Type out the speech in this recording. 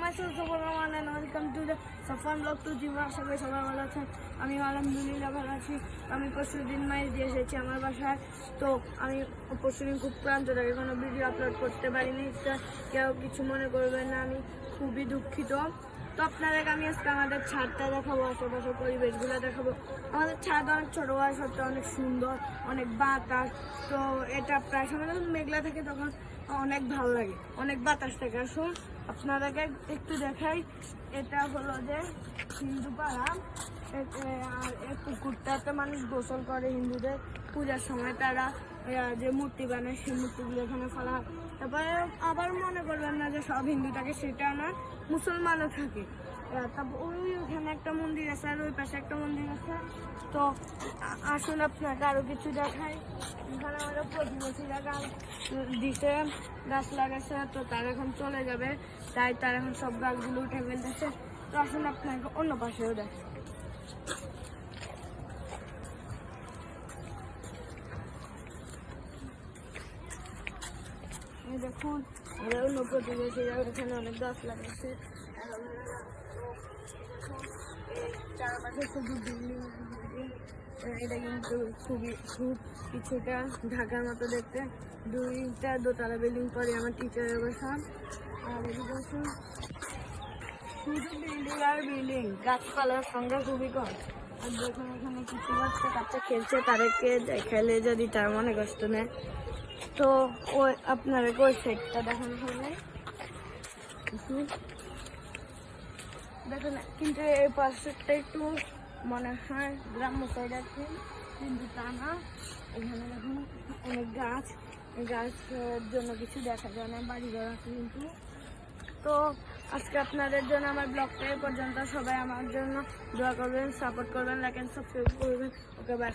myself Safwan Rahman and welcome to the Safwan Vlog 2 জিমা। আশা করি সবাই ভালো আছেন। আমি আলহামদুলিল্লাহ ভালো আছি। আমি পরশুদিন মাইজ দিয়ে এসেছি আমার বাসায়। তো আমি পরশুদিন খুব ক্লান্ত থাকি, কোনো ভিডিও আপলোড করতে পারিনি। কেউ কিছু মনে করবেন না, আমি খুবই দুঃখিত। তো আপনাদেরকে আমি আজকে আমাদের ছাদটা দেখাবো, আশেপাশের পরিবেশগুলো দেখাবো। আমাদের ছাদ অনেক ছোটো হওয়া সত্ত্বেও অনেক সুন্দর, অনেক বাতাস। তো এটা প্রায় সময় যখন মেঘলা থাকে তখন অনেক ভালো লাগে, অনেক বাতাস থাকে। আসুন আপনাদেরকে একটু দেখাই। এটা হলো যে হিন্দু পাড়া, আর এই পুকুরটাতে মানুষ গোসল করে হিন্দুদের পূজার সময়। তারা যে মূর্তি বানায় সেই মূর্তিগুলো এখানে ফেলা হয়। তারপরে আবার মনে করবেন না যে সব হিন্দু থাকে, সেটা না, মুসলমানও থাকে। তারপর ওইখানে একটা মন্দির আছে আর ওই পাশে একটা মন্দির আছে। তো আসুন আপনাকে আরো কিছু দেখাই। এখানে আমাদের প্রতিবেশীরা গাছ দিতে, গাছ লাগাচ্ছে। তো তারা এখন চলে যাবে, তাই তারা এখন সব গাছগুলো উঠে ফেলতেছে। তো আসুন আপনাকে অন্য পাশেও দেখাই। দেখুন অন্য প্রতিবেশীরা এখানে অনেক গাছ লাগাচ্ছে। চারপাশে শুধু বিল্ডিং। এটা কিন্তু খুব কিছুটা ঢাকার মতো দেখতে। দুইটা দোতলা বিল্ডিং পরে আমার টিচারের বাসা। আর এদিকে শুধু বিল্ডিং আর বিল্ডিং, গাছপালার সংখ্যা খুবই কম। আর দেখুন এখানে কিছু বাচ্চা খেলছে, তাদেরকে দেখালে যদি তার মনে কষ্ট নেয়। তো ওই আপনার ওই সাইডটা দেখানো হবে দেখুন, কিন্তু এই পাশেরটা একটু মনে হয় গ্রাম্য সাইড আছে, কিন্তু তা না। এখানে দেখুন অনেক গাছের জন্য কিছু দেখা যায় না, বাড়ি ঘর আছে কিন্তু। তো আজকে আপনাদের জন্য আমার ব্লগটা এই পর্যন্ত। সবাই আমার জন্য দোয়া করবেন, সাপোর্ট করবেন, লাইক এন্ড সাবস্ক্রাইব করবেন। ওকে, বাই।